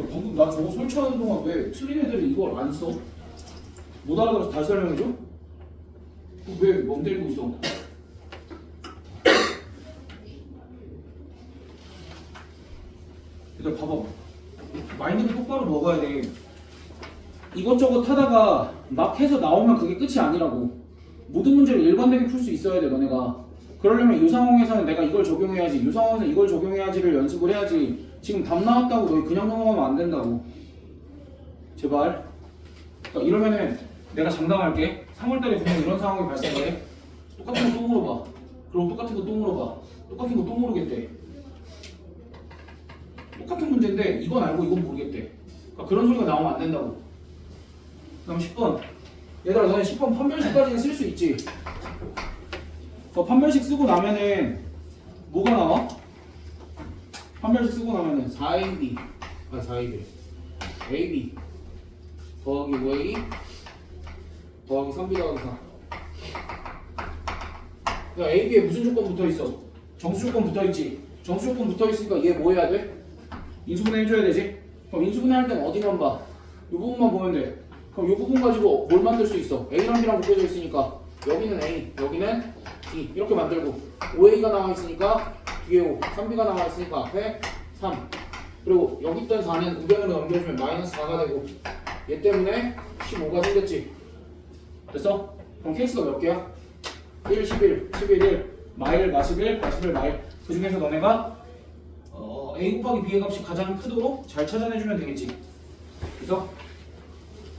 방금 나 저거 설치하는 동안 왜 틀린 애들이 이걸 안 써? 못 알아들어서 다시 설명해줘? 왜 멍 때리고 있어? 얘들 봐봐. 마인드를 똑바로 먹어야 돼. 이것저것 하다가 막 해서 나오면 그게 끝이 아니라고. 모든 문제를 일관되게 풀 수 있어야 돼, 너네가. 그러려면 이 상황에서는 내가 이걸 적용해야지, 이 상황에서는 이걸 적용해야지를 연습을 해야지. 지금 답 나왔다고 너희 그냥 넘어가면 안 된다고. 제발. 그러니까 이러면은 내가 장담할게. 3월달에 분명 이런 상황이 발생해. 똑같은 거 또 물어봐. 그리고 똑같은 거 또 물어봐. 똑같은 거 또 모르겠대. 똑같은 문제인데 이건 알고 이건 모르겠대. 그러니까 그런 소리가 나오면 안 된다고. 그다음 10번. 얘들아 너네 10번 판별식까지는 쓸 수 있지. 판별식 쓰고 나면은 뭐가 나와? 판별식 쓰고 나면은 4AB 4AB AB 더하기 5A 더하기 3B 더하기 4. 야, AB에 무슨 조건 붙어있어? 정수 조건 붙어있지. 정수 조건 붙어있으니까 얘 뭐 해야 돼? 인수분해 해줘야 되지. 그럼 인수분해 할 땐 어디만 봐? 이 부분만 보면 돼. 그럼 이 부분 가지고 뭘 만들 수 있어? A랑 B랑 묶여져 있으니까 여기는 A, 여기는 B 이렇게 만들고 5A가 나와 있으니까 뒤에 5, 3B가 나와 있으니까 앞에 3. 그리고 여기 있던 4는 우변으로 넘겨주면 마이너스 4가 되고 얘 때문에 15가 생겼지. 됐어? 그럼 케이스가 몇 개야? 1, 11, 11, 1, 마일, 마십일, 마십일, 마일. 그 중에서 너네가 A 곱하기 B의 값이 가장 크도록 잘 찾아내주면 되겠지. 그래서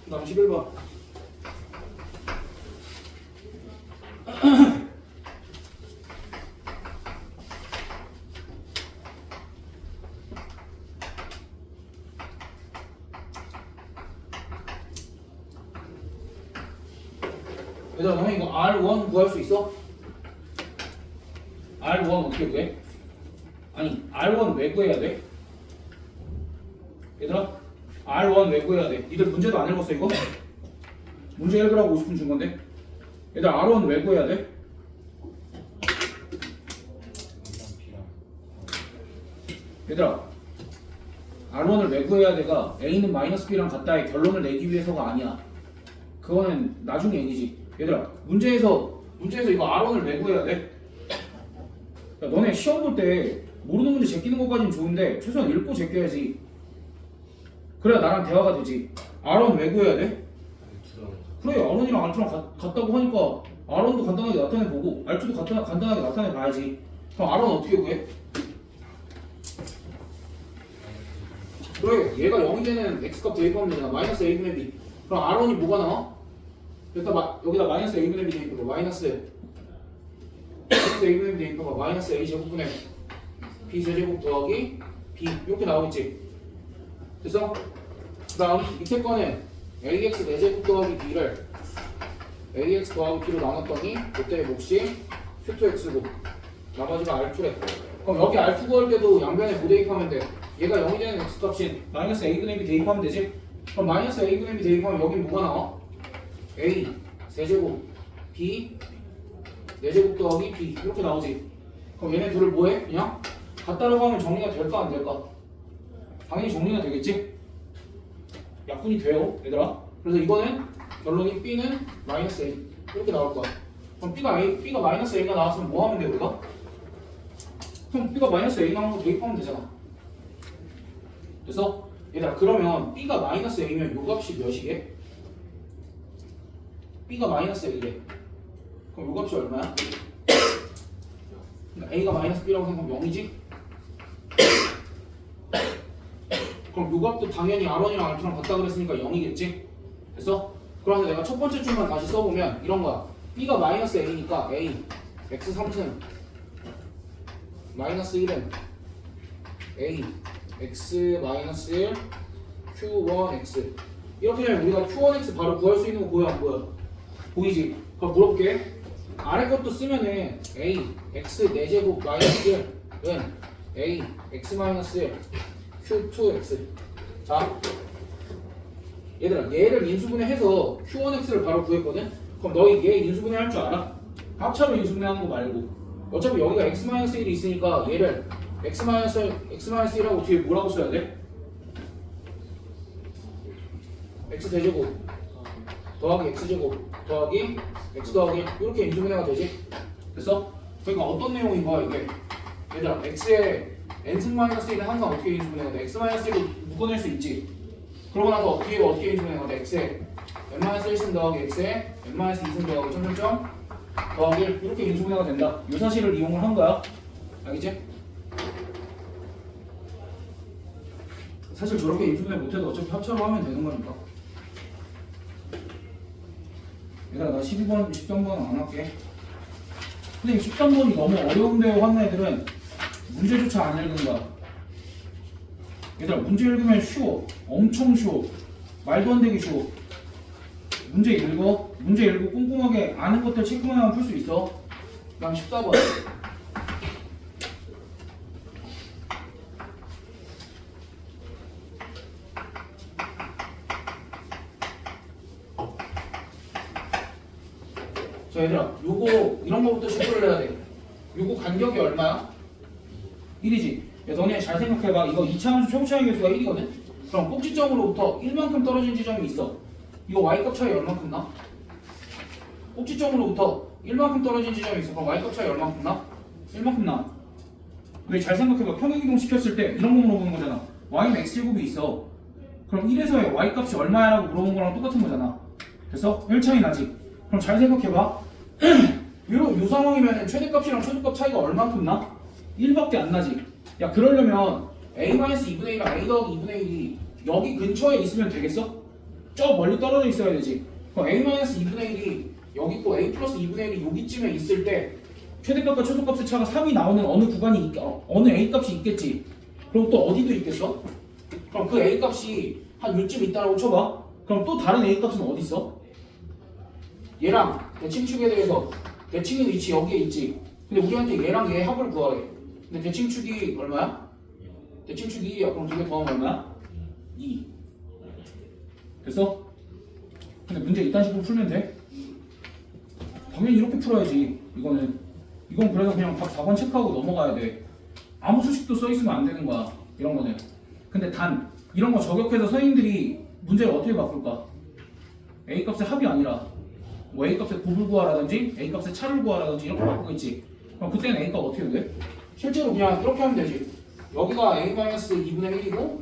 그 다음 11번. 얘들아 너네 이거 R1 구할 수 있어? R1 어떻게 구해? 아니 R1 왜 구해야 돼? 얘들아 R1 왜 구해야 돼? 니들 문제도 안 읽었어 이거? 문제 읽으라고 50분 준 건데 얘들아 R1 왜 구해야 돼? 얘들아 R1을 왜 구해야 돼가 A는 마이너스 B랑 같다의 결론을 내기 위해서가 아니야. 그거는 나중에 얘기지. 얘들아 문제에서 이거 R1을 왜 구해야 돼? 야, 너네 시험 볼 때 모르는 문제 제끼는 것까지는 좋은데 최소한 읽고 제껴야지. 그래야 나랑 대화가 되지. R1 왜 구해야 돼? 그래 R1이랑 R2랑 같다고 하니까 R1도 간단하게 나타내보고 R2도 간단하게 나타내봐야지. 그럼 R1 어떻게 구해? 그래 얘가 0이 되는 X값 대입하면 되잖아. 마이너스 A분의 B. 그럼 R1이 뭐가 나와? 여기다 마이너스 A분의 B 대입해봐. 마이너스 A분의 B 대입해봐. 마이너스 A 제곱분의 B 세제곱 더하기 B 이렇게 나오겠지. 됐어? 그 다음 밑에 거는 AX 4제곱 더하기 B를 AX 더하기 B로 나눴더니 이때의 몫이 Q2X고 나머지가 R2래. 그럼 여기 R2 구할 때도 양변에 뭐 대입하면 돼? 얘가 0이 되는 X값인 마이너스 A분의 B 대입하면 되지? 그럼 마이너스 A분의 B 대입하면 여기 뭐가 나와? A 세제곱 B 4제곱 더하기 B 이렇게 나오지. 그럼 얘네 둘을 뭐해? 그냥 같다라고 하면 정리가 될까 안 될까? 당연히 정리가 되겠지? 약분이 돼요 얘들아. 그래서 이거는 결론이 B는 마이너스 A 이렇게 나올 거야. 그럼 B가 마이너스 A가 나왔으면 뭐 하면 돼 우리가? 그럼 B가 마이너스 A 나온 거 대입하면 되잖아. 그래서 얘들아 그러면 B가 마이너스 A면 요 값이 몇이게? B가 마이너스 A래. 그럼 요 값이 얼마야? 그러니까 A가 마이너스 B라고 생각하면 0이지? 그럼 요 값도 당연히 R1이랑 R2랑 같다 그랬으니까 0이겠지? 됐어? 그래서 내가 첫 번째 줄만 다시 써보면 이런 거야. B가 마이너스 A니까 A X 3승 마이너스 1은 A X 마이너스 1 Q1X 이렇게 되면 우리가 Q1X 바로 구할 수 있는 거 보여 안 보여? 보이지? 그럼 물어볼게. 아래 것도 쓰면은 A X 4제곱 마이너스 1은 A X 마이너스 1 Q2X. 자 얘들아 얘를 인수분해해서 Q1X를 바로 구했거든? 그럼 너희 얘 인수분해 할 줄 알아? 합차로 인수분해하는 거 말고 어차피 여기가 X-1이 있으니까 얘를 X-1하고 뒤에 뭐라고 써야 돼? x 세제곱 더하기 x 제곱 더하기 x 더하기 이렇게 인수분해가 되지. 됐어? 그러니까 어떤 내용인 거야 이게? 얘들아 x의 n승 마이너스 1은 항상 어떻게 인수분해가 돼? x 마이너스 1을 묶어낼 수 있지. 그러고 나서 어떻게 인수분해가 돼? x의 n 마이너스 1승 더하기 x의 n 마이너스 2승 더하기 점점점 더하기 이렇게 인수분해가 된다. 이 사실을 이용을 한 거야. 알겠지? 사실 저렇게 인수분해 못해도 어차피 합차로 하면 되는 거니까. 얘들아 나 12번, 13번 안 할게. 근데 13번이 너무 어려운데요 하는 애들은 문제조차 안 읽은 거야. 얘들아 문제 읽으면 쉬워. 엄청 쉬워. 말도 안 되게 쉬워. 문제 읽고 꼼꼼하게 아는 것들 체크만 하면 풀 수 있어. 그 다음 14번. 자 얘들아 요거 이런 거부터 체크를 해야 돼. 요거 간격이 얼마야? 1이지. 야, 너네 잘 생각해봐. 이거 2차함수 최고차이 계수가 1이거든? 그럼 꼭지점으로부터 1만큼 떨어진 지점이 있어. 이거 y값 차이 얼만큼 나? 꼭지점으로부터 1만큼 떨어진 지점이 있어. 그럼 y값 차이 얼만큼 나? 1만큼 나. 왜 잘 생각해봐. 평행이동 시켰을 때 이런 거 물어보는 거잖아. y는 x제곱이 있어. 그럼 1에서의 y값이 얼마야라고 물어본 거랑 똑같은 거잖아. 됐어? 1차이 나지? 그럼 잘 생각해봐. 요 상황이면 최대값이랑 최소값 차이가 얼만큼 나? 1밖에 안 나지. 야 그러려면 a-2분의 1이랑 a 더하기 2분의 1이 여기 근처에 있으면 되겠어? 저 멀리 떨어져 있어야 되지. 그럼 a-2분의 1이 여기 있고 a 플러스 2분의 1이 여기쯤에 있을 때 최대값과 최소값의 차가 3이 나오는 어느 구간이 어느 a 값이 있겠지. 그럼 또 어디도 있겠어? 그럼 그 a 값이 한 요쯤 있다라고 쳐봐. 그럼 또 다른 a 값은 어디 있어? 얘랑 대칭축에 대해서 대칭의 위치 여기에 있지. 근데 우리한테 얘랑 얘 합을 구하래. 근데 대칭축이 얼마야? 대칭축이 2야. 그럼 두 개 더하면 얼마야? 2. 됐어? 근데 문제 이딴 식으로 풀면 돼? 당연히 이렇게 풀어야지. 이건 그래서 그냥 각 4번 체크하고 넘어가야 돼. 아무 수식도 써있으면 안 되는 거야. 이런 거는. 근데 단 이런 거 저격해서 선생님들이 문제를 어떻게 바꿀까? A값의 합이 아니라 뭐 A값의 곱을 구하라든지 A값의 차를 구하라든지 이렇게 바꾸겠지. 그럼 그때는 A값 어떻게 돼? 실제로 그냥 이렇게 하면 되지. 여기가 A-2분의 1이고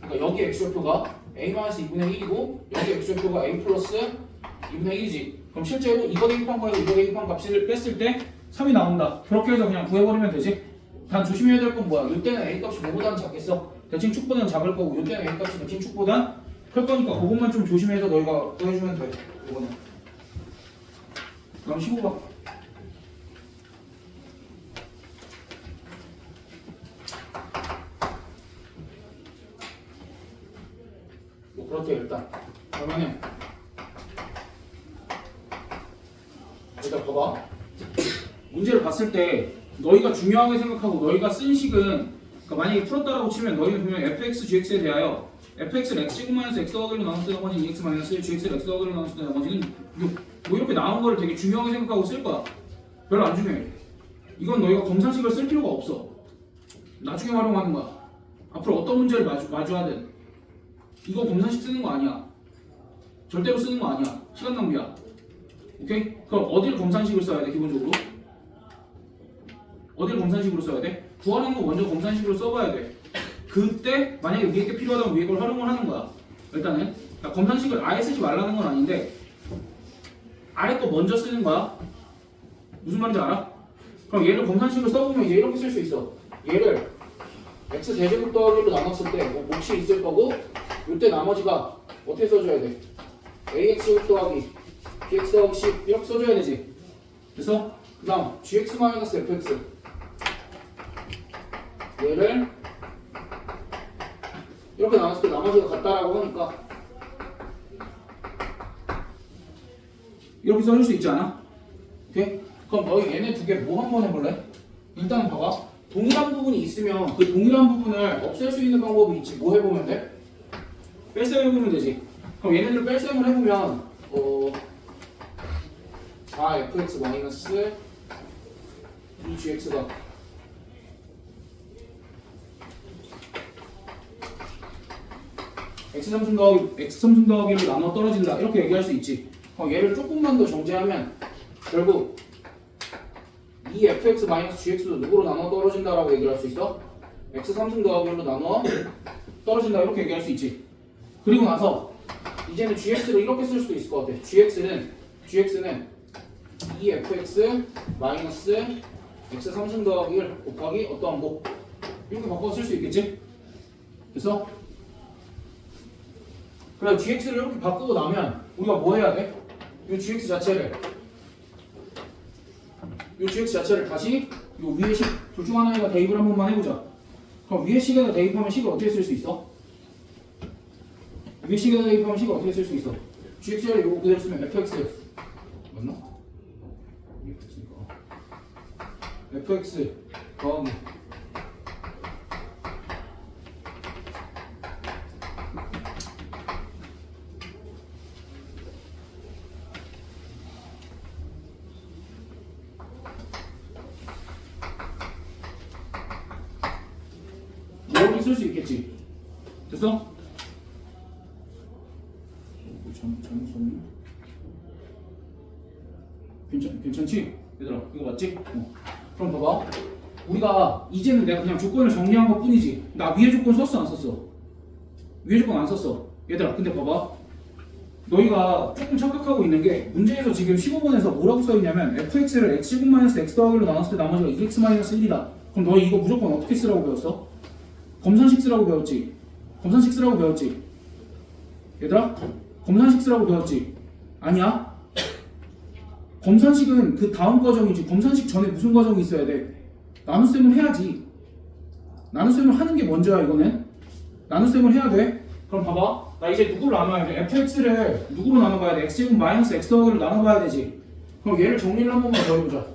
그러니까 여기 X좌표가 A-2분의 1이고 여기 X좌표가 A 플러스 2분의 1이지. 그럼 실제로 이거 대입한 거에서 이거 대입한 값을 뺐을 때 3이 나온다. 그렇게 해서 그냥 구해버리면 되지. 단 조심해야 될 건 뭐야? 이때는 A값이 뭐보다는 작겠어? 대칭축보다는 작을 거고 이때는 A값이 대칭축보다는 클 거니까 그것만 좀 조심해서 너희가 구해주면 돼. 이거는. 그럼 15번. 뭐 그렇게 일단 그러면은 일단 봐봐. 문제를 봤을 때 너희가 중요하게 생각하고 너희가 쓴 식은 그러니까 만약에 풀었다라고 치면 너희는 보면 fx, gx에 대하여 fx를 x제곱 마이너스 x 더하기로 나눴을 때 나머지는 2x 마이너스 1, gx를 x 더하기로 나눴을 때 나머지는 6 뭐 이렇게 나온 거를 되게 중요하게 생각하고 쓸 거야. 별로 안 중요해. 이건 너희가 검산식을 쓸 필요가 없어. 나중에 활용하는 거야. 앞으로 어떤 문제를 마주하든 이거 검산식 쓰는 거 아니야. 절대로 쓰는 거 아니야. 시간 낭비야. 오케이? 그럼 어디를 검산식을 써야 돼? 기본적으로 어디를 검산식으로 써야 돼? 구하는 거 먼저 검산식으로 써봐야 돼. 그때 만약에 위에 게 필요하다면 위에 걸 활용을 하는 거야. 일단은 그러니까 검산식을 아예 쓰지 말라는 건 아닌데 아래 거 먼저 쓰는 거야. 무슨 말인지 알아? 그럼 얘를 검산식을 써보면 이제 이렇게 쓸 수 있어. 얘를 x 제곱 더하기로 나눴을 때 뭐 몫이 있을 거고 이때 나머지가 어떻게 써줘야 돼? ax 제곱 더하기 bx 더하기 c 이렇게 써줘야 되지. 그래서 그 다음 gx 마이너스 fx 얘를 이렇게 나눴을 때 나머지가 같다라고 하니까 이렇게 써줄 수 있지 않아? 오케이? 그럼 너희 얘네 두 개 뭐 한번 해볼래? 일단 봐봐. 동일한 부분이 있으면 그 동일한 부분을 없앨 수 있는 방법이 있지. 뭐 해보면 돼? 뺄셈 해보면 되지. 그럼 얘네들 뺄셈을 해보면 4fx 마이너스 2gx가 x3승 더하기로 나눠 떨어진다 이렇게 얘기할 수 있지. 얘를 조금만 더 정제하면 결국 이 fx-gx도 누구로 나눠 떨어진다라고 얘기할 수 있어? x3승 더하기로 나눠 떨어진다 이렇게 얘기할 수 있지. 그리고 나서 이제는 gx를 이렇게 쓸 수도 있을 것 같아. gx는 2fx 마이너스 x3승 더하기 1 곱하기 어떠한 곱 이렇게 바꿔서 쓸 수 있겠지? 됐어? 그래 gx를 이렇게 바꾸고 나면 우리가 뭐 해야 돼? 이 gx 자체를 다시 이 위에 식 둘 중 하나에다 대입을 한 번만 해보자. 그럼 위에 식에다 대입하면 식을 어떻게 쓸 수 있어? 위에 식에다 대입하면 식을 어떻게 쓸 수 있어? gx를 이거 그대로 쓰면 fx 맞나? fx 더하기 이렇게 쓸 수 있겠지. 됐어? 잘못 썼네. 괜찮지? 얘들아 이거 맞지? 그럼 봐봐. 우리가 이제는 내가 그냥 조건을 정리한 것 뿐이지. 나 위에 조건 썼어 안 썼어? 위에 조건 안 썼어. 얘들아 근데 봐봐. 너희가 조금 착각하고 있는 게 문제에서 지금 15번에서 뭐라고 써있냐면 fx를 x-x 더하기로 나눴을 때 나머지가 2x-1이다. 그럼 너희 이거 무조건 어떻게 쓰라고 배웠어? 검산식 쓰라고 배웠지? 검산식 쓰라고 배웠지? 얘들아? 검산식 쓰라고 배웠지? 아니야? 검산식은 그 다음 과정이지. 검산식 전에 무슨 과정이 있어야 돼? 나눗셈을 해야지. 나눗셈을 하는 게 먼저야 이거는. 나눗셈을 해야 돼. 그럼 봐봐. 나 이제 누구로 나눠야 돼? fx를 누구로 나눠봐야 돼? x제곱 마이너스 x 더하기로 나눠봐야 되지. 그럼 얘를 정리를 한 번만 더 해보자.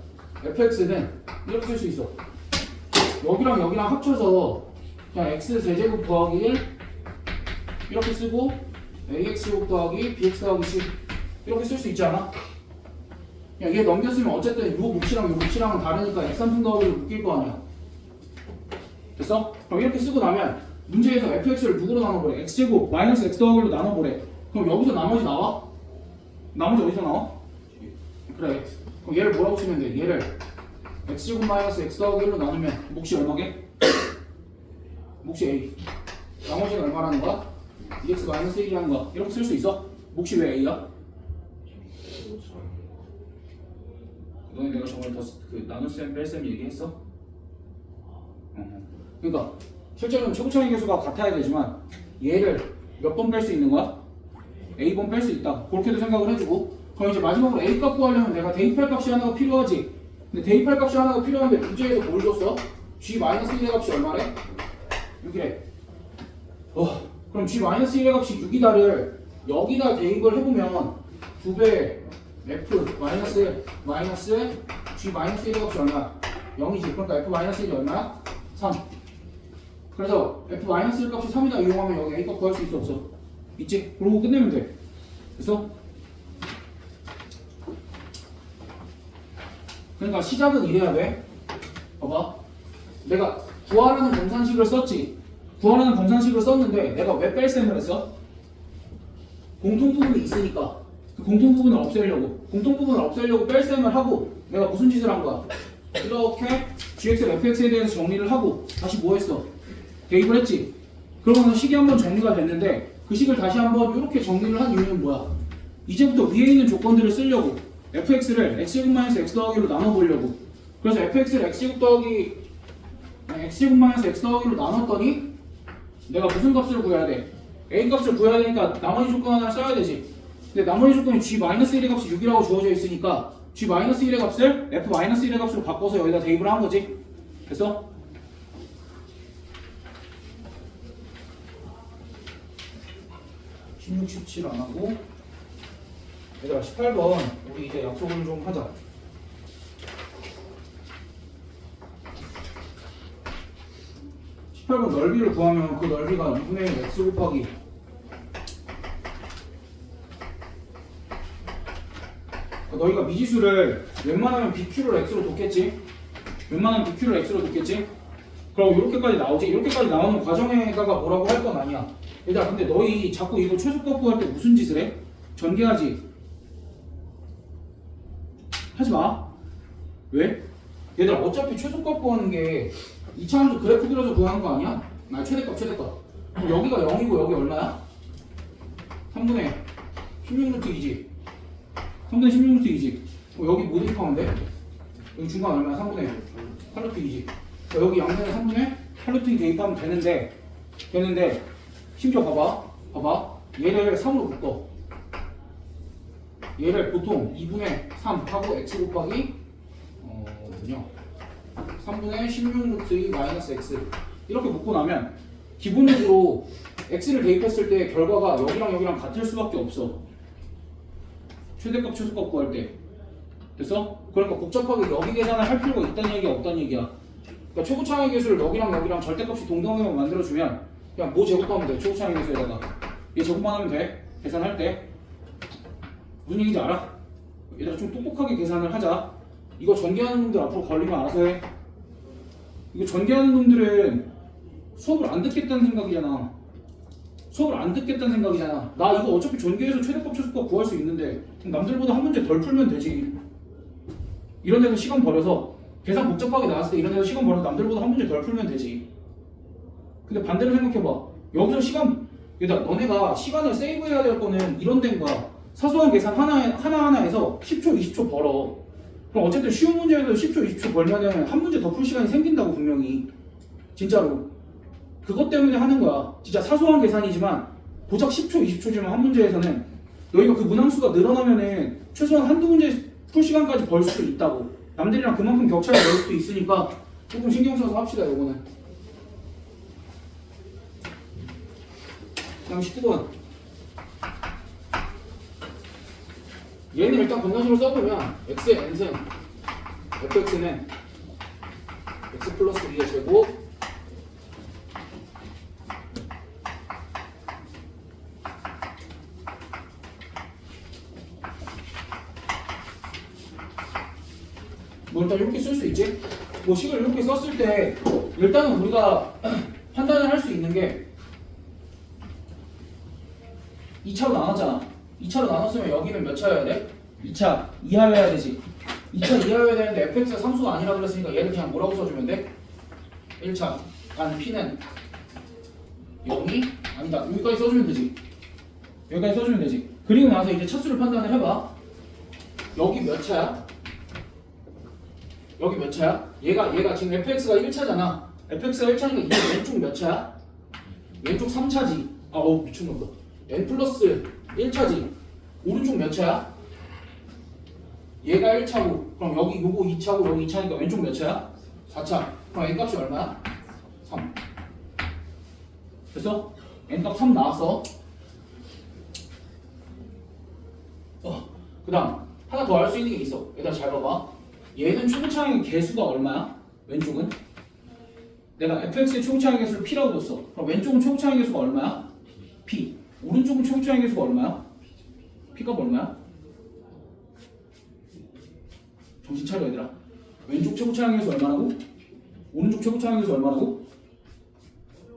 fx는 이렇게 쓸 수 있어. 여기랑 여기랑 합쳐서 그냥 x 세제곱 더하기 1 이렇게 쓰고 ax 제곱 더하기 bx 더하기 c 이렇게 쓸 수 있지 않아? 야, 얘 넘겼으면 어쨌든 요 몫이랑 요 몫이랑은 다르니까 x3승 더하기로 묶일 거 아니야. 됐어? 그럼 이렇게 쓰고 나면 문제에서 fx를 누구로 나눠보래? x제곱 마이너스 x 더하기로 나눠보래. 그럼 여기서 나머지 나와? 나머지 어디서 나와? 그래. 그럼 얘를 뭐라고 쓰면 돼? 얘를 x제곱 마이너스 x 더하기로 나누면 몫이 얼마게? 몫이 a. 나머지는 얼마라는 거야? 2x 마이너스 1이라는 거야. 이렇게 쓸 수 있어? 몫이 왜 a야? 너네 내가 정말 그 나눗셈 뺄셈 얘기했어? 그러니까 실제로는 최고차이 계수가 같아야 되지만 얘를 몇 번 뺄 수 있는 거야? a번 뺄 수 있다. 그렇게도 생각을 해주고 그럼 이제 마지막으로 a 값 구하려면 내가 대입할 값이 하나가 필요하지. 근데 대입할 값이 하나가 필요한데 문제에서 뭘 줬어? g-1의 값이 얼마래? 6이래. 그럼 g-1의 값이 6이다를 여기다 대입을 해보면 2배 f 마이너스 g-1의 값이 얼마야? 0이지. 그러니까 f-1이 얼마야? 3. 그래서 f-1 값이 3이다 이용하면 여기 a 값 구할 수 있어 없어? 있지? 그러고 끝내면 돼. 됐어? 그러니까 시작은 이래야 돼. 봐봐. 내가 구하라는 검산식을 썼지. 구하라는 검산식을 썼는데 내가 왜 뺄셈을 했어? 공통부분이 있으니까 그 공통부분을 없애려고 뺄셈을 하고 내가 무슨 짓을 한 거야? 이렇게 gx, fx에 대해서 정리를 하고 다시 뭐 했어? 대입을 했지. 그러면 식이 한번 정리가 됐는데 그 식을 다시 한번 이렇게 정리를 한 이유는 뭐야? 이제부터 위에 있는 조건들을 쓰려고 fx를 x제곱 마이너스 x 더하기로 나눠보려고. 그래서 fx를 x제곱 마이너스 x 더하기로 나눴더니 내가 무슨 값을 구해야 돼? a 값을 구해야 되니까 나머지 조건 하나 써야 되지. 근데 나머지 조건이 g-1의 값이 6이라고 주어져 있으니까 g-1의 값을 f-1의 값으로 바꿔서 여기다 대입을 한 거지. 됐어? (16, 17) 안 하고 얘들아 18번 우리 이제 약속을 좀 하자. (18번) 넓이를 구하면 그 넓이가 2분의 1 x 곱하기 너희가 미지수를 웬만하면 BQ를 X로 뒀겠지? 그럼 이렇게까지 나오지? 이렇게까지 나오는 과정에다가 뭐라고 할 건 아니야. 얘들아 근데 너희 자꾸 이거 최소값 구할 때 무슨 짓을 해? 전개하지? 하지마. 왜? 얘들아 어차피 최소값 구하는 게 이차함수 그래프 그려서 구하는 거 아니야? 나 최대값 그럼 여기가 0이고 여기 얼마야? 3분의 16루트 2지 3분의 16루트 2지 여기 뭐 대입하면 돼? 여기 중간 얼마야? 3분의 8루트 2지 여기 양면에 3분의 8루트 2 대입하면 되는데 심지어 봐봐 얘를 3으로 바꿔 얘를 보통 2분의 3 하고 x 곱하기 3분의 16루트 2 마이너스 x 이렇게 묶고 나면 기본적으로 x를 대입했을 때 결과가 여기랑 같을 수밖에 없어. 최대값 최소값 구할 때 됐어? 그러니까 복잡하게 여기 계산을 할 필요가 있다는 얘기야 없다는 얘기야. 그러니까 최고차항의 계수를 여기랑 절대값이 동등하게만 만들어주면 그냥 뭐 제곱하면 돼. 최고차항의 계수에다가 얘 제곱만 하면 돼. 계산할 때 무슨 얘기인지 알아? 얘들아 좀 똑똑하게 계산을 하자. 이거 전개하는 놈들 앞으로 걸리면 알아서 해. 이거 전개하는 놈들은 수업을 안 듣겠다는 생각이잖아. 나 이거 어차피 전개해서 최대값 최소값 구할 수 있는데 남들보다 한 문제 덜 풀면 되지. 이런 데서 시간 버려서 계산 복잡하게 나왔을 때 이런 데서 시간 벌어서 남들보다 한 문제 덜 풀면 되지. 근데 반대로 생각해봐. 여기서 얘들아 너네가 시간을 세이브해야 될 거는 이런 데인 거야. 사소한 계산 하나하나에서 10초 20초 벌어. 그럼 어쨌든 쉬운 문제에서 10초 20초 벌면은 한 문제 더 풀 시간이 생긴다고 분명히. 진짜로 그것 때문에 하는 거야. 진짜 사소한 계산이지만 고작 10초 20초지만 한 문제에서는 너희가 그 문항수가 늘어나면은 최소한 한두 문제 풀 시간까지 벌 수도 있다고. 남들이랑 그만큼 격차가 날 수도 있으니까 조금 신경 써서 합시다. 요거는 다음 19번 얘는 일단 건너식으로 써보면 x의 n승 fx는 x 플러스 2의 제곱 뭐 일단 이렇게 쓸 수 있지? 뭐 식을 이렇게 썼을 때 일단은 우리가 판단을 할 수 있는 게 2차로 나눴잖아. 2차로 나눴으면 여기는 몇 차여야 돼? 2차 이하여야 되지. 2차 이하여야 되는데 fx가 상수가 아니라 그랬으니까 얘를 그냥 뭐라고 써주면 돼? 1차 간 p는 0이 아니다. 여기까지 써주면 되지. 그리고 나서 이제 차수를 판단을 해봐. 여기 몇 차야? 얘가 지금 fx가 1차잖아. fx가 1차니까 이 왼쪽 몇 차야? 왼쪽 3차지. 미친놈다. n 플러스 1차지. 오른쪽 몇 차야? 얘가 1차고 그럼 여기 요거 2차고 여기 2차니까 왼쪽 몇 차야? 4차. 그럼 n 값이 얼마야? 3. 됐어? n 값 3 나왔어. 그 다음 하나 더 알 수 있는 게 있어. 얘들아 잘 봐봐. 얘는 최고차항의 개수가 얼마야? 왼쪽은? 내가 fx의 최고차항의 개수를 p라고 줬어. 그럼 왼쪽은 최고차항의 개수가 얼마야? p. 오른쪽은 최고차항의 개수가 얼마야? p값 얼마야? 정신 차려 얘들아. 왼쪽 최고차항의 개수 얼마라고? 오른쪽 최고차항의 개수 얼마라고?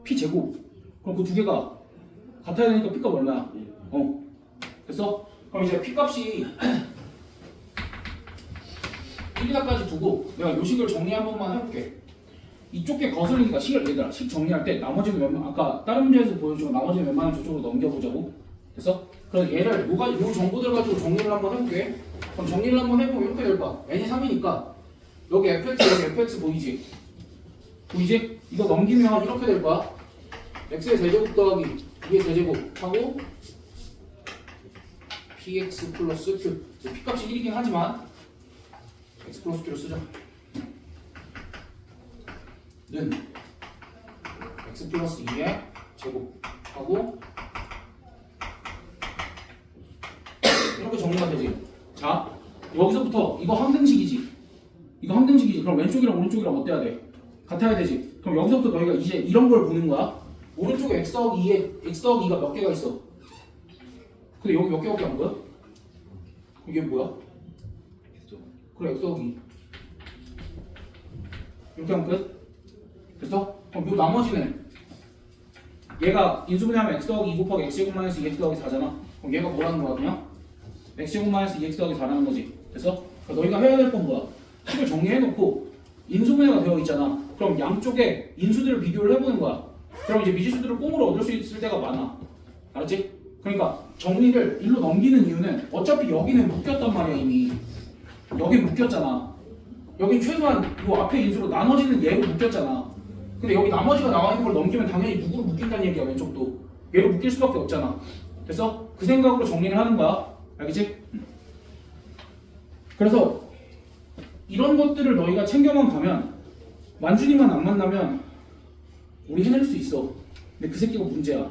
p 제곱. 그럼 그 두 개가 같아야 되니까 p값 얼마야? 됐어? 그럼 이제 p값이 1, 2까지 두고 내가 요식을 정리 한 번만 해볼게. 이쪽 게 거슬리니까 얘들아 식 정리할 때 나머지는 웬만하면 아까 다른 문제에서 보여주고 나머지는 웬만하면 저쪽으로 넘겨보자고. 됐어? 그래서 얘를 요 정보들 가지고 정리를 한번 해볼게. 그럼 정리를 한번 해보면 이렇게 될 거야. n이 3이니까 여기 fx 보이지? 이거 넘기면 이렇게 될 거야. x의 세제곱 더하기 2의 세제곱 하고 px 플러스 q. p값이 1이긴 하지만 x 플러스 q로 쓰자. 는 x 플러스 2의 제곱하고 이렇게 정리가 되지. 자 여기서부터 이거 항등식이지. 그럼 왼쪽이랑 오른쪽이랑 어때야 돼? 같아야 되지. 그럼 여기서부터 너희가 이제 이런 걸 보는 거야. 오른쪽에 x 더하기 2가 몇 개가 있어? 근데 여기 몇 개밖에 안 보여? 이게 뭐야? 그래 x 더하기 2 이렇게 하면 끝? 됐어? 그럼 요 나머지는 얘가 인수분해하면 x 더하기 2 곱하기 x제곱 마이너스 2x 더하기 4잖아. 그럼 얘가 뭐라는 거야 그냥? x제곱 마이너스 2x 더하기 4라는 거지. 됐어? 그러니까 너희가 해야 될 건 뭐야? 식을 정리해놓고 인수분해가 되어 있잖아. 그럼 양쪽에 인수들을 비교를 해보는 거야. 그럼 이제 미지수들을 꽁으로 얻을 수 있을 때가 많아. 알았지? 그러니까 정리를 일로 넘기는 이유는 어차피 여기는 묶였단 말이야 이미. 여기 묶였잖아. 여긴 최소한 이 앞에 인수로 나눠지는 얘로 묶였잖아. 근데 여기 나머지가 나와 있는 걸 넘기면 당연히 누구로 묶인다는 얘기야. 왼쪽도 얘로 묶일 수밖에 없잖아. 됐어? 그 생각으로 정리를 하는 거야. 알겠지? 그래서 이런 것들을 너희가 챙겨만 가면 만준이만 안 만나면 우리 해낼 수 있어. 근데 그 새끼가 문제야.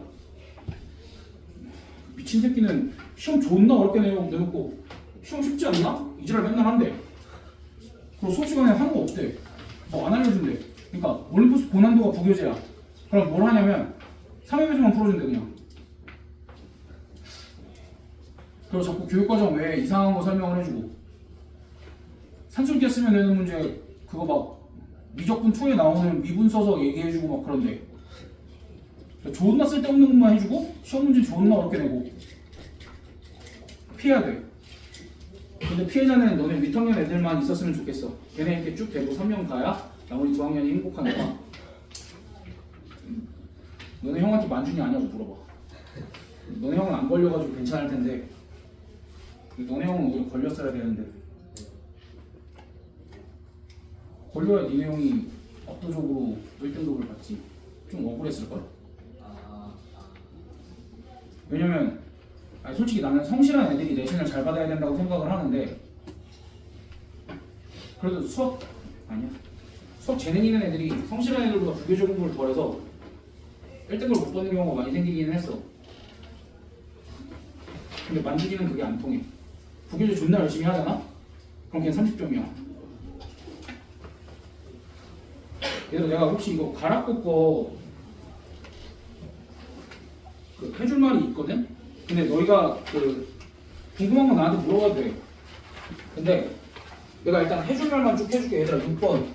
미친 새끼는 시험 존나 어렵게 내놓고 시험 쉽지 않나? 이지랄 맨날 한대. 그리고 수업 시간에 하는 거 없대. 뭐 안 알려준대. 그러니까 올림푸스 고난도가 부교재야. 그럼 뭘 하냐면 3회배수만 풀어준대 그냥. 그리고 자꾸 교육과정 외에 이상한 거 설명을 해주고 산술기에 쓰면 되는 문제 그거 막 미적분 2에 나오는 미분 써서 얘기해주고 막 그런데 존나 쓸데없는 것만 해주고 시험 문제 존나 어렵게 내고 피해야 돼. 근데 피해자는 너네 윗학년 애들만 있었으면 좋겠어. 걔네 이렇게 쭉 되고 3년 가야 나머지 2학년이 행복한 거야. 너네 형한테 만준이 아니냐고 물어봐. 너네 형은 안 걸려가지고 괜찮을 텐데 너네 형은 오히려 걸렸어야 되는데 걸려야 니네 형이 압도적으로 1등급을 받지. 좀 억울했을걸? 왜냐면 아니, 솔직히 나는 성실한 애들이 내신을 잘 받아야 된다고 생각을 하는데 그래도 수학 재능 있는 애들이 성실한 애들보다 부교재 공부를 덜 해서 1등급을 못 받는 경우가 많이 생기기는 했어. 근데 만준이는 그게 안 통해. 부교재 존나 열심히 하잖아? 그럼 걔는 30점이야. 그래서 내가 혹시 이거 가락국 거 해줄 말이 있거든? 근데 너희가 궁금한 건 나한테 물어봐도 돼. 근데 내가 일단 해줄 말만 쭉 해줄게. 얘들아 6번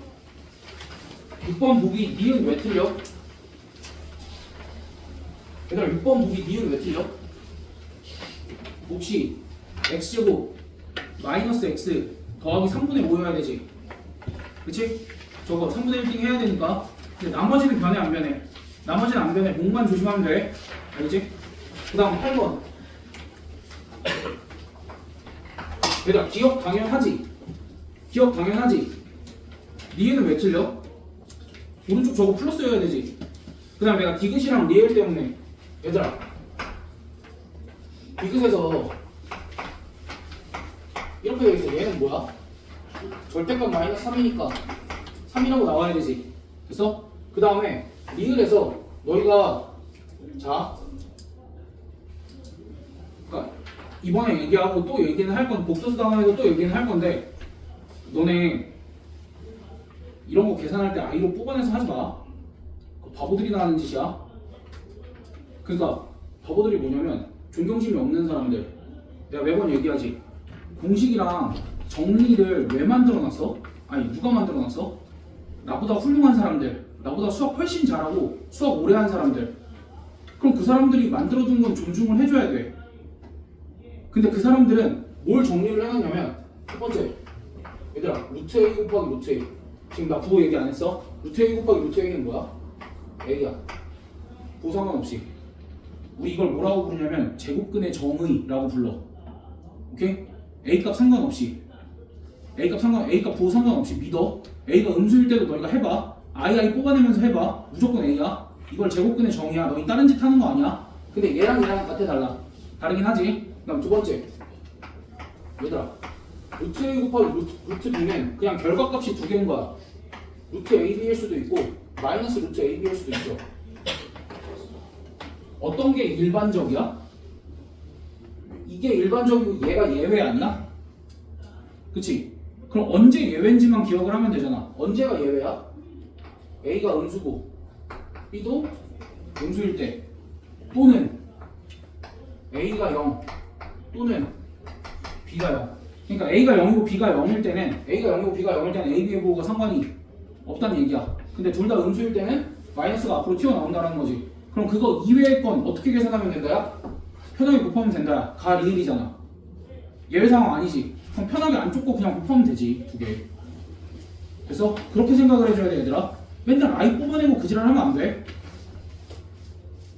보기 니은 왜 틀려? 얘들아 6번 보기 니은 왜 틀려? 혹시 x제곱 마이너스 x 더하기 3분의 5여야 되지? 그치? 저거 3분의 1띵 해야 되니까. 근데 나머지는 변해 안 변해? 나머지는 안 변해. 목만 조심하면 돼. 알겠지? 그 다음 8번 얘들아 기억 당연하지? 기억 당연하지? 니은은 왜 틀려? 오른쪽 저거 플러스여야 되지? 그 다음 내가 디귿이랑 리엘 때문에 얘들아 디귿에서 이렇게 되어있어. 얘는 뭐야? 절대값 마이너스 3이니까 3이라고 나와야 되지. 됐어? 그 다음에 리을에서 너희가 자 그러니까 이번에 얘기하고 또 얘기는 할 건 복소수 당황해서 또 얘기는 할 건데 너네 이런 거 계산할 때 I로 뽑아내서 하지 마. 그 바보들이 나하는 짓이야. 그러니까 바보들이 뭐냐면 존경심이 없는 사람들. 내가 매번 얘기하지. 공식이랑 정리를 왜 만들어놨어? 아니 누가 만들어놨어? 나보다 훌륭한 사람들, 나보다 수학 훨씬 잘하고 수학 오래 한 사람들. 그럼 그 사람들이 만들어둔 건 존중을 해줘야 돼. 근데 그 사람들은 뭘 정리를 해놨냐면 첫 번째 얘들아 루트 A 곱하기 루트 A. 지금 나 부호 얘기 안 했어? 루트 A 곱하기 루트 A는 뭐야? A야. 부호 상관없이. 우리 이걸 뭐라고 부르냐면 제곱근의 정의라고 불러. 오케이? A값 상관없이. A값 부호 상관없이 믿어. A가 음수일 때도 너희가 해봐. I 뽑아내면서 해봐. 무조건 A야. 이걸 제곱근의 정의야. 너희 다른 짓 하는 거 아니야. 근데 얘랑 달라. 다르긴 하지. 그 다음 두 번째 얘들아 루트 A 곱하기 루트 B는 그냥 결과값이 두 개인 거야. 루트 AB일 수도 있고 마이너스 루트 AB일 수도 있어. 어떤 게 일반적이야? 이게 일반적이고 얘가 예외 아니야? 그치? 그럼 언제 예외인지만 기억을 하면 되잖아. 언제가 예외야? A가 음수고 B도 음수일 때 또는 A가 0 또는 B가 0. 그러니까 A가 0이고 B가 0일 때는 A, B의 부호가 상관이 없다는 얘기야. 근데 둘 다 음수일 때는 마이너스가 앞으로 튀어나온다는 거지. 그럼 그거 이외의 건 어떻게 계산하면 된다야? 편하게 곱하면 된다야. 가 리을이잖아. 예외 상황 아니지. 그럼 편하게 안쪽 거 그냥 곱하면 되지. 두 개. 그래서 그렇게 생각을 해줘야 돼 얘들아. 맨날 i 뽑아내고 그 지랄 하면 안 돼.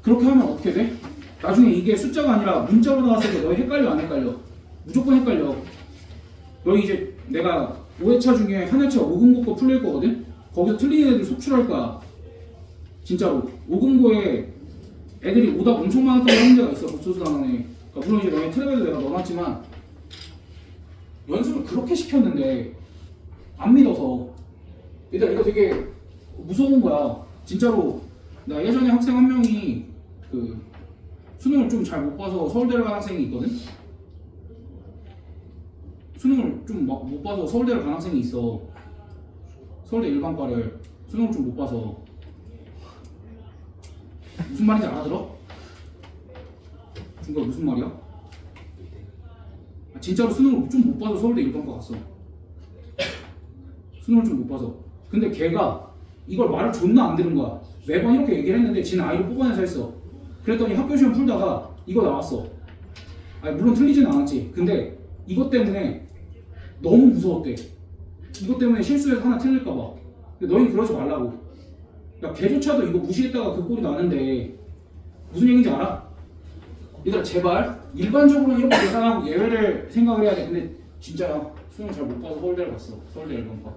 그렇게 하면 어떻게 돼? 나중에 이게 숫자가 아니라 문자로 나왔을 때 너희 헷갈려 안 헷갈려? 무조건 헷갈려. 너희 이제 내가 5회차 중에 한 회차 5금고 거 풀릴 거거든? 거기서 틀린 애들 속출할 거야. 진짜로. 5금고에 애들이 오답 엄청 많았다고 하는 데가 있어. 복소수 단원에. 그러니까 물론 이제 너희 트랩에도 내가 넣어놨지만 연습을 그렇게 시켰는데 안 믿어서. 얘들아 이거 되게 무서운 거야. 진짜로. 나 예전에 학생 한 명이 그 수능을 좀 잘 못 봐서 서울대를 간 학생이 있거든? 수능을 좀 못 봐서 서울대를 간 학생이 있어. 서울대 일반과를 수능을 좀 못 봐서. 무슨 말인지 알아들어? 중국어 무슨 말이야? 진짜로 수능을 좀 못 봐서 서울대 일반과 갔어. 수능을 좀 못 봐서. 근데 걔가 이걸 말을 존나 안 들은 거야. 매번 이렇게 얘기를 했는데 지는 아이를 뽑아내서 했어. 그랬더니 학교 시험 풀다가 이거 나왔어. 아니 물론 틀리지는 않았지. 근데 이것 때문에 너무 무서웠대. 이것 때문에 실수해서 하나 틀릴까봐. 근데 너희는 그러지 말라고. 야 걔조차도 이거 무시했다가 그 꼴이 나는데 무슨 얘기인지 알아? 얘들아 제발 일반적으로는 이렇게 계산하고 예외를 생각을 해야 돼. 근데 진짜야 수능 잘 못 봐서 서울대를 갔어. 서울대 일반과.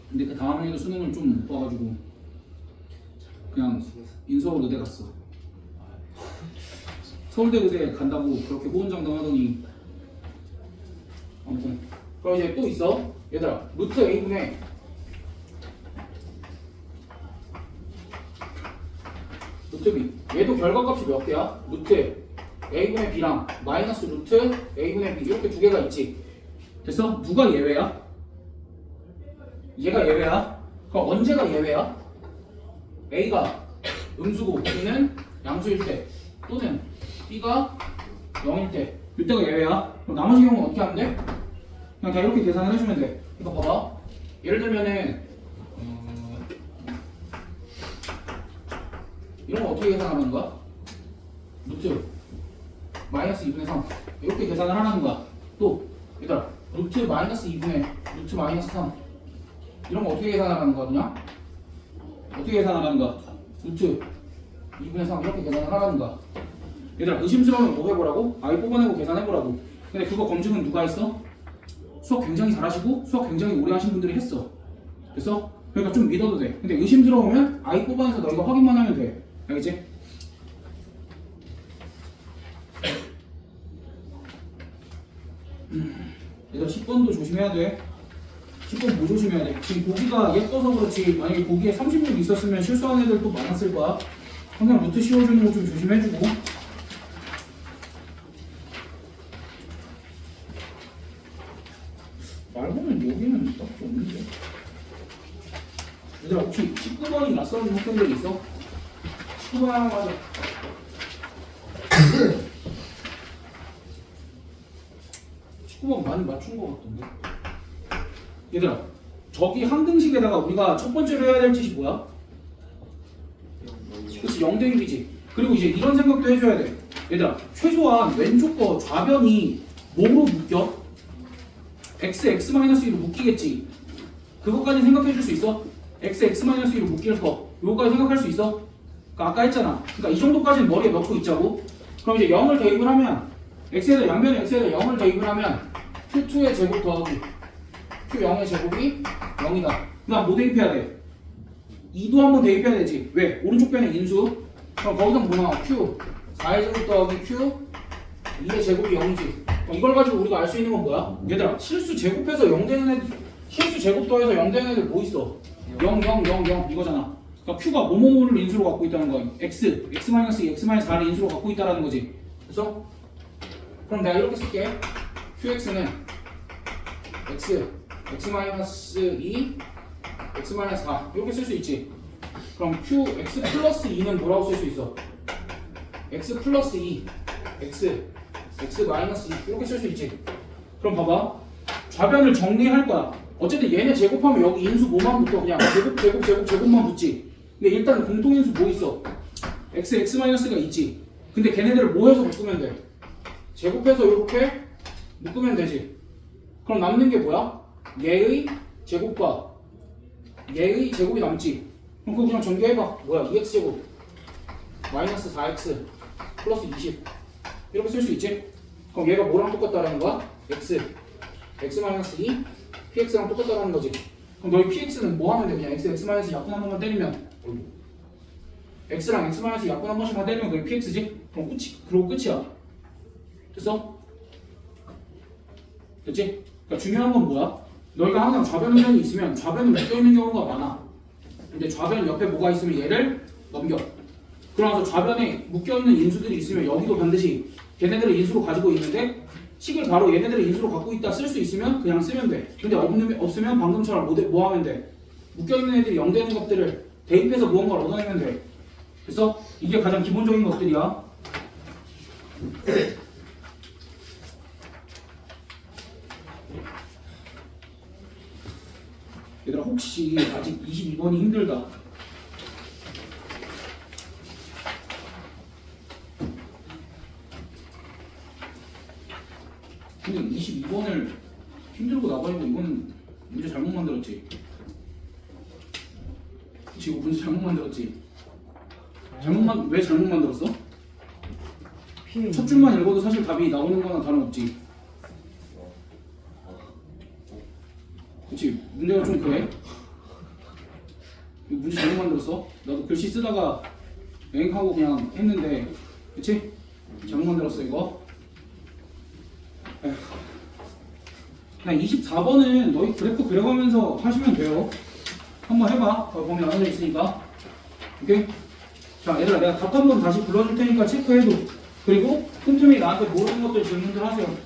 근데 그 다음 해에도 수능을 좀 못 봐가지고 그냥 인서울 의대 갔어. 서울대 의대 간다고 그렇게 호언장담하더니 아무튼 그럼 이제 또 있어. 얘들아 루트 a분의 루트 b. 얘도 결과값이 몇 개야? 루트 a분의 b랑 마이너스 루트 a분의 b 이렇게 두 개가 있지. 됐어? 누가 예외야? 얘가 예외야? 그럼 언제가 예외야? a가 음수고 b는 양수일 때 또는 b가 0일 때 이때가 예외야. 그럼 나머지 경우는 어떻게 하면 돼? 그냥 다 이렇게 계산을 해주면 돼. 이거 봐봐. 예를 들면은 이런 거 어떻게 계산하는 거야? 루트 마이너스 2분의 3 이렇게 계산을 하는 거야. 또 얘들아 루트 마이너스 2분의 루트 마이너스 3 이런 거 어떻게 계산하는 거야 그냥? 어떻게 계산하는 거야? 루트 2분의 3 이렇게 계산을 하라는 거야. 얘들아 의심스러우면 뭐 해보라고? i 뽑아내고 계산해보라고. 근데 그거 검증은 누가 했어? 수학 굉장히 잘하시고 수학 굉장히 오래 하신 분들이 했어. 됐어? 그러니까 좀 믿어도 돼. 근데 의심스러우면 i 뽑아내서 너희가 확인만 하면 돼. 알겠지? 얘들아 10번도 조심해야 돼. 10번 뭐 조심해야 돼? 지금 보기가 예뻐서 그렇지 만약에 보기에 30분 있었으면 실수하는 애들도 많았을 거야. 항상 루트 씌워주는 거 좀 조심해주고. 말고는 여기는 딱히 없는데. 얘들아 혹시 19번이 낯선 학생들 있어? 19번 하나 맞아. 19번 많이 맞춘 것 같던데. 얘들아 저기 항등식에다가 우리가 첫 번째로 해야 될 짓이 뭐야? 그치 0대1이지. 그리고 이제 이런 생각도 해줘야 돼. 얘들아 최소한 왼쪽 거 좌변이 뭐로 묶여? x, x-2로 묶이겠지. 그것까지 생각해 줄 수 있어? x, x-2로 묶일 거 요거까지 생각할 수 있어? 그러니까 아까 했잖아. 그러니까 이 정도까지는 머리에 넣고 있자고. 그럼 이제 0을 대입을 하면 x에다 양변에 x에다 0을 대입을 하면 q2의 제곱 더하기 q0의 제곱이 0이다. 그다음 뭐 대입해야 돼? 2도 한번 대입해야 되지. 왜? 오른쪽 변에 인수. 그럼 거기서 뭐 나와? q 4의 제곱 더하기 q 2의 제곱이 0이지. 이걸 가지고 우리가 알 수 있는 건 뭐야? 얘들아 실수 제곱해서 0 되는 애들, 실수 제곱 더해서 0 되는 애들 뭐 있어? 0, 0, 0, 0 이거잖아. 그러니까 q가 뭐뭐뭐를 인수로 갖고 있다는 거야. x, x-2, x-4를 인수로 갖고 있다는 거지. 그래서 그럼 내가 이렇게 쓸게. qx는 x, x-2, x-4 이렇게 쓸 수 있지. 그럼 q, x 플러스 2는 뭐라고 쓸 수 있어? x 플러스 2, x, x 마이너스 2 이렇게 쓸 수 있지. 그럼 봐봐. 좌변을 정리할 거야. 어쨌든 얘네 제곱하면 여기 인수 뭐만 붙어? 그냥 제곱만 붙지. 근데 일단 공통인수 뭐 있어? x-가 있지. 근데 걔네들을 뭐 해서 묶으면 돼? 제곱해서 이렇게 묶으면 되지. 그럼 남는 게 뭐야? 얘의 제곱과 얘의 제곱이 남지. 그럼 그거 그냥 전개해봐. 뭐야? 2x제곱 마이너스 4x 플러스 20 이렇게 쓸 수 있지? 그럼 얘가 뭐랑 똑같다라는 거야? x 마이너스 2 px랑 똑같다라는 거지. 그럼 너희 px는 뭐 하면 돼? 그냥 x 마이너스 약분 한 번만 때리면 x랑 x 마이너스 약분 한 번씩만 때리면 그게 px지? 그럼 그러고 끝이야. 됐어? 됐지? 그러니까 중요한 건 뭐야? 너희가 항상 좌변 의견이 있으면 좌변은 묶여있는 경우가 많아. 근데 좌변 옆에 뭐가 있으면 얘를 넘겨. 그러면서 좌변에 묶여있는 인수들이 있으면 여기도 반드시 걔네들을 인수로 가지고 있는데 식을 바로 얘네들을 인수로 갖고 있다 쓸 수 있으면 그냥 쓰면 돼. 근데 없으면 방금처럼 뭐 하면 돼? 묶여있는 애들이 0 되는 것들을 대입해서 무언가를 얻어내면 돼. 그래서 이게 가장 기본적인 것들이야. 얘들아 혹시 아직 22번이 힘들다. 근데 22번을 힘들고 나버리고 이건 문제 잘못 만들었지. 그치 이거 문제 잘못 만들었지. 왜 잘못 만들었어? 첫 줄만 읽어도 사실 답이 나오는 거나 다름없지. 그치 문제가 좀 그래? 이거 문제 잘못 만들었어? 나도 글씨 쓰다가 엥하고 그냥 했는데 그치? 잘못 만들었어 이거. 에휴. 그냥 24번은 너희 그래프 그려가면서 하시면 돼요. 한번 해봐. 범위 나눠져 있으니까. 오케이? 자 얘들아 내가 답 한번 다시 불러줄 테니까 체크해도. 그리고 틈틈이 나한테 모르는 것들 질문들 하세요.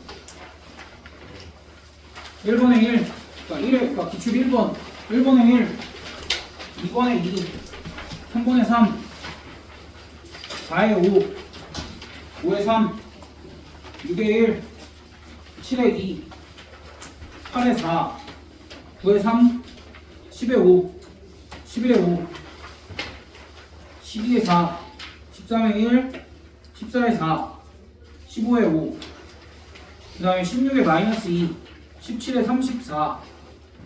1번에 1 그러니까 기출 1번 1번에 1 2번에 2 3번에 3 4에 5 5에 3 6에 1 7에 2 8에 4 9에 3 10에 5 11에 5 12에 4 13에 1 14에 4 15에 5 그 다음에 16에 마이너스 2 17에 34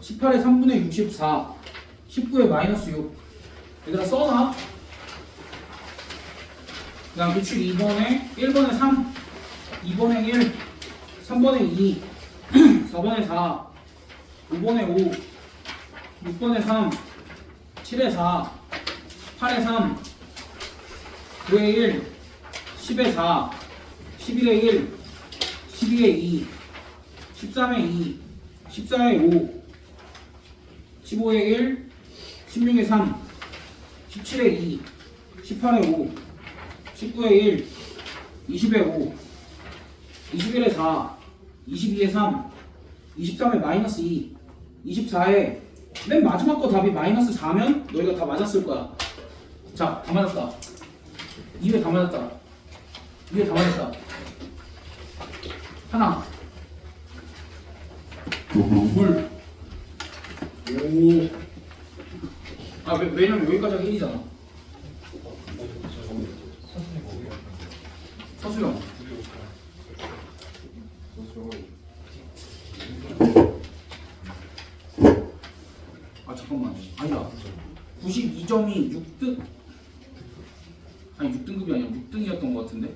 18에 3분의 64 19에 마이너스 6 얘들아 써놔. 그 다음 기출 2번에 1번에 3 2번에 1 3번에 2 4번에 4 5번에 5 6번에 3 7에 4 8에 3 9에 1 10에 4 11에 1 12에 2 13에 2 14에 5 15에 1 16에 3 17에 2 18에 5 19에 1 20에 5 21에 4 22에 3 23에 마이너스 2 24에 맨 마지막 거 답이 마이너스 4면 너희가 다 맞았을 거야. 자, 다 맞았다. 2회 다 맞았다. 2회 다 맞았다. 하나 물. 오. 아 왜냐면 여기까지가 1이잖아. 서수영. 아 잠깐만. 아니다. 92점이 6등. 아니 6등급이 아니라 6등이었던 것 같은데.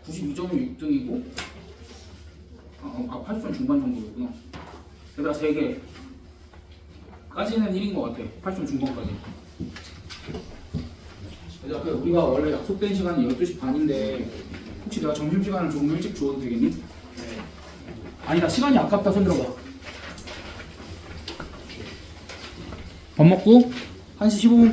92점이 6등이고. 80점 중반 정도였구나. 얘들아 3개 까지는 1인 것 같아. 80점 중반까지. 얘들아 우리가 원래 약속된 시간이 12시 반인데 혹시 내가 점심시간을 조금 일찍 줘도 되겠니? 네. 아니다 시간이 아깝다. 손 들어봐. 밥 먹고 1시 15분까지